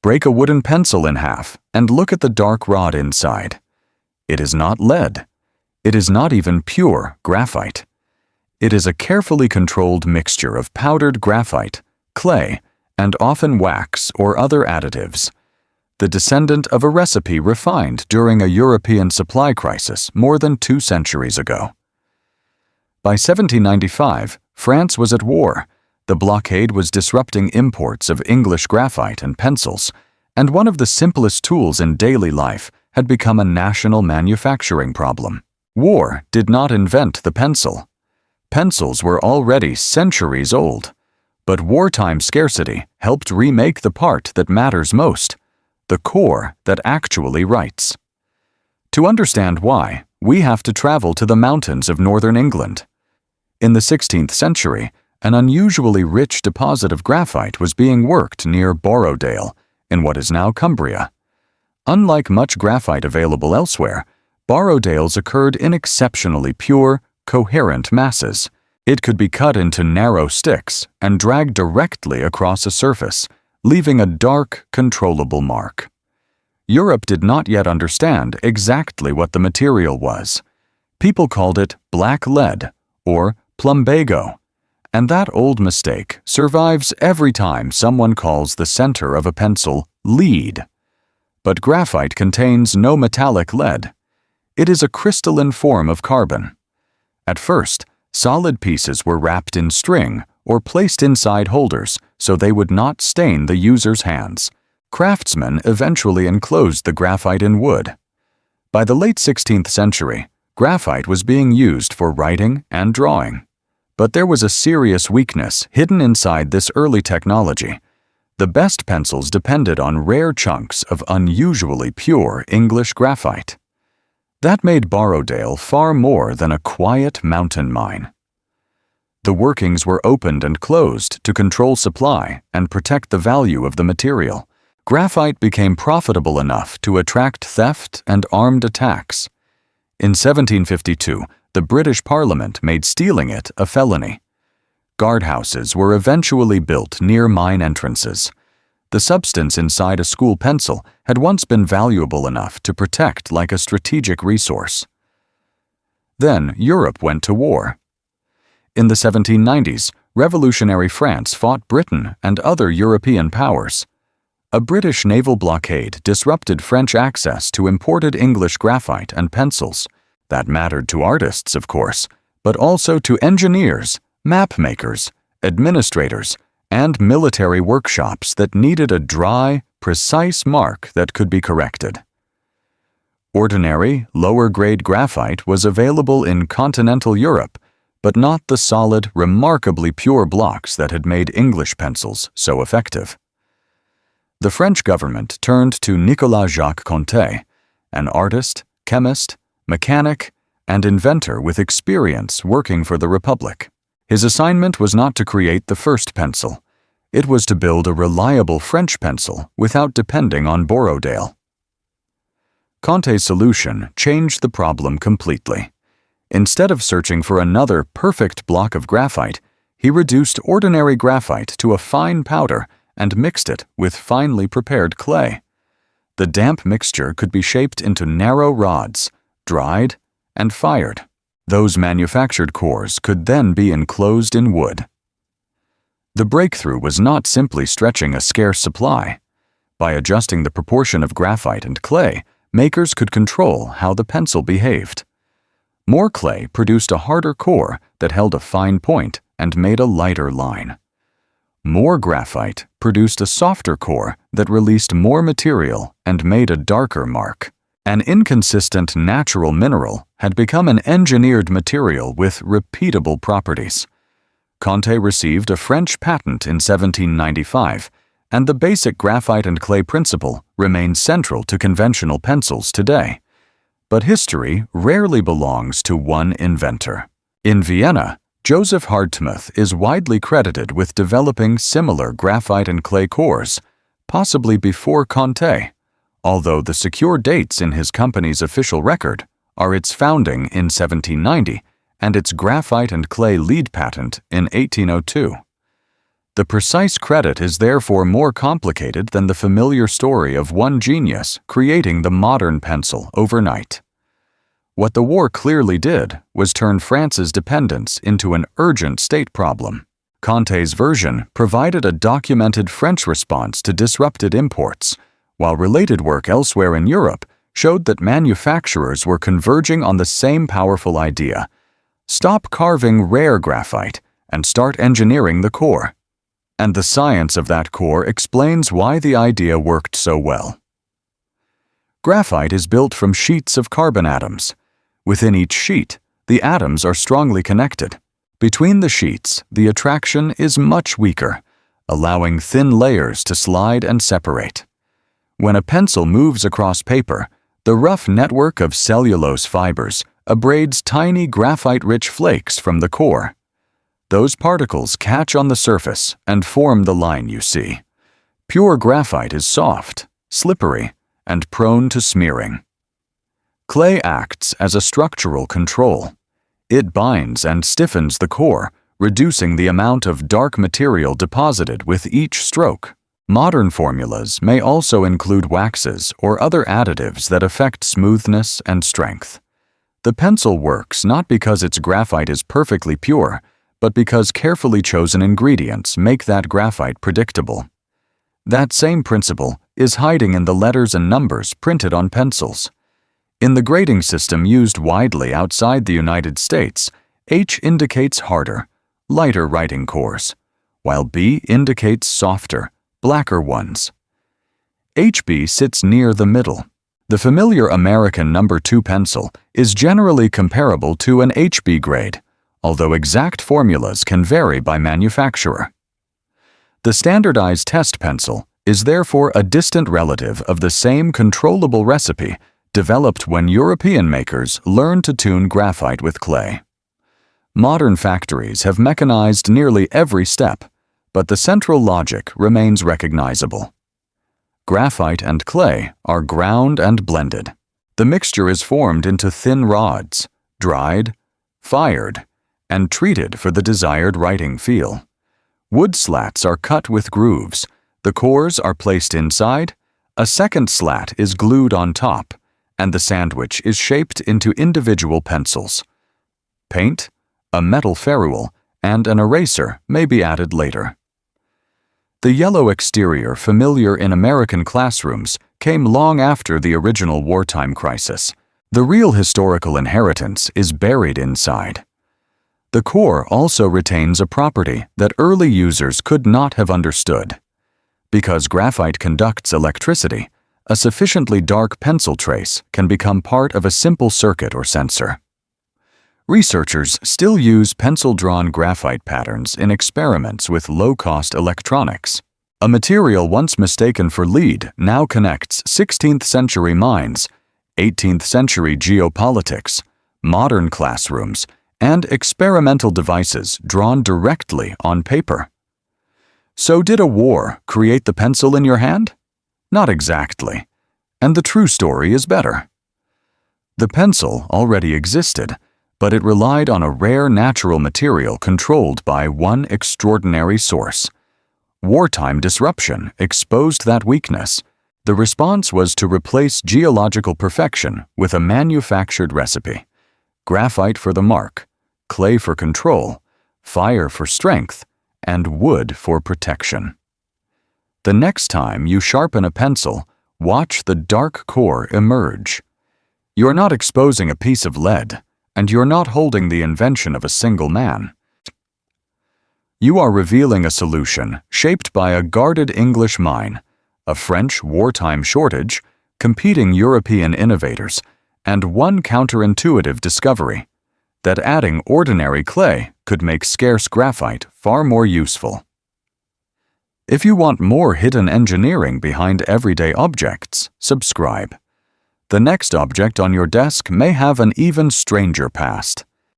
Break a wooden pencil in half and look at the dark rod inside. It is not lead. It is not even pure graphite. It is a carefully controlled mixture of powdered graphite, clay, and often wax or other additives, the descendant of a recipe refined during a European supply crisis more than 2 centuries ago. By 1795, France was at war. The blockade was disrupting imports of English graphite and pencils, and one of the simplest tools in daily life had become a national manufacturing problem. War did not invent the pencil. Pencils were already centuries old, but wartime scarcity helped remake the part that matters most, the core that actually writes. To understand why, we have to travel to the mountains of northern England. In the 16th century, an unusually rich deposit of graphite was being worked near Borrowdale, in what is now Cumbria. Unlike much graphite available elsewhere, Borrowdale's occurred in exceptionally pure, coherent masses. It could be cut into narrow sticks and dragged directly across a surface, leaving a dark, controllable mark. Europe did not yet understand exactly what the material was. People called it black lead or plumbago, and that old mistake survives every time someone calls the center of a pencil lead. But graphite contains no metallic lead. It is a crystalline form of carbon. At first, solid pieces were wrapped in string or placed inside holders so they would not stain the user's hands. Craftsmen eventually enclosed the graphite in wood. By the late 16th century, graphite was being used for writing and drawing. But there was a serious weakness hidden inside this early technology. The best pencils depended on rare chunks of unusually pure English graphite. That made Borrowdale far more than a quiet mountain mine. The workings were opened and closed to control supply and protect the value of the material. Graphite became profitable enough to attract theft and armed attacks. In 1752, the British Parliament made stealing it a felony. Guardhouses were eventually built near mine entrances. The substance inside a school pencil had once been valuable enough to protect like a strategic resource. Then Europe went to war. In the 1790s, revolutionary France fought Britain and other European powers. A British naval blockade disrupted French access to imported English graphite and pencils. That mattered to artists, of course, but also to engineers, mapmakers, administrators, and military workshops that needed a dry, precise mark that could be corrected. Ordinary, lower-grade graphite was available in continental Europe, but not the solid, remarkably pure blocks that had made English pencils so effective. The French government turned to Nicolas-Jacques Conté, an artist, chemist, mechanic, and inventor with experience working for the Republic. His assignment was not to create the first pencil. It was to build a reliable French pencil without depending on Borrowdale. Conté's solution changed the problem completely. Instead of searching for another perfect block of graphite, he reduced ordinary graphite to a fine powder and mixed it with finely prepared clay. The damp mixture could be shaped into narrow rods, dried, and fired. Those manufactured cores could then be enclosed in wood. The breakthrough was not simply stretching a scarce supply. By adjusting the proportion of graphite and clay, makers could control how the pencil behaved. More clay produced a harder core that held a fine point and made a lighter line. More graphite produced a softer core that released more material and made a darker mark. An inconsistent natural mineral had become an engineered material with repeatable properties. Conté received a French patent in 1795, and the basic graphite and clay principle remains central to conventional pencils today. But history rarely belongs to one inventor. In Vienna, Joseph Hardtmuth is widely credited with developing similar graphite and clay cores, possibly before Conté, although the secure dates in his company's official record are its founding in 1790 and its graphite and clay lead patent in 1802. The precise credit is therefore more complicated than the familiar story of one genius creating the modern pencil overnight. What the war clearly did was turn France's dependence into an urgent state problem. Conté's version provided a documented French response to disrupted imports, while related work elsewhere in Europe showed that manufacturers were converging on the same powerful idea: stop carving rare graphite and start engineering the core. And the science of that core explains why the idea worked so well. Graphite is built from sheets of carbon atoms. Within each sheet, the atoms are strongly connected. Between the sheets, the attraction is much weaker, allowing thin layers to slide and separate. When a pencil moves across paper, the rough network of cellulose fibers abrades tiny graphite-rich flakes from the core. Those particles catch on the surface and form the line you see. Pure graphite is soft, slippery, and prone to smearing. Clay acts as a structural control. It binds and stiffens the core, reducing the amount of dark material deposited with each stroke. Modern formulas may also include waxes or other additives that affect smoothness and strength. The pencil works not because its graphite is perfectly pure, but because carefully chosen ingredients make that graphite predictable. That same principle is hiding in the letters and numbers printed on pencils. In the grading system used widely outside the United States, H indicates harder, lighter writing cores, while B indicates softer, blacker ones. HB sits near the middle. The familiar American No. 2 pencil is generally comparable to an HB grade, although exact formulas can vary by manufacturer. The standardized test pencil is therefore a distant relative of the same controllable recipe developed when European makers learned to tune graphite with clay. Modern factories have mechanized nearly every step, but the central logic remains recognizable. Graphite and clay are ground and blended. The mixture is formed into thin rods, dried, fired, and treated for the desired writing feel. Wood slats are cut with grooves, the cores are placed inside, a second slat is glued on top, and the sandwich is shaped into individual pencils. Paint, a metal ferrule, and an eraser may be added later. The yellow exterior familiar in American classrooms came long after the original wartime crisis. The real historical inheritance is buried inside. The core also retains a property that early users could not have understood. Because graphite conducts electricity, a sufficiently dark pencil trace can become part of a simple circuit or sensor. Researchers still use pencil-drawn graphite patterns in experiments with low-cost electronics. A material once mistaken for lead now connects 16th-century mines, 18th-century geopolitics, modern classrooms, and experimental devices drawn directly on paper. So did a war create the pencil in your hand? Not exactly. And the true story is better. The pencil already existed, but it relied on a rare natural material controlled by one extraordinary source. Wartime disruption exposed that weakness. The response was to replace geological perfection with a manufactured recipe: graphite for the mark, clay for control, fire for strength, and wood for protection. The next time you sharpen a pencil, watch the dark core emerge. You're not exposing a piece of lead, and you're not holding the invention of a single man. You are revealing a solution shaped by a guarded English mine, a French wartime shortage, competing European innovators, and one counterintuitive discovery: that adding ordinary clay could make scarce graphite far more useful. If you want more hidden engineering behind everyday objects, subscribe. The next object on your desk may have an even stranger past.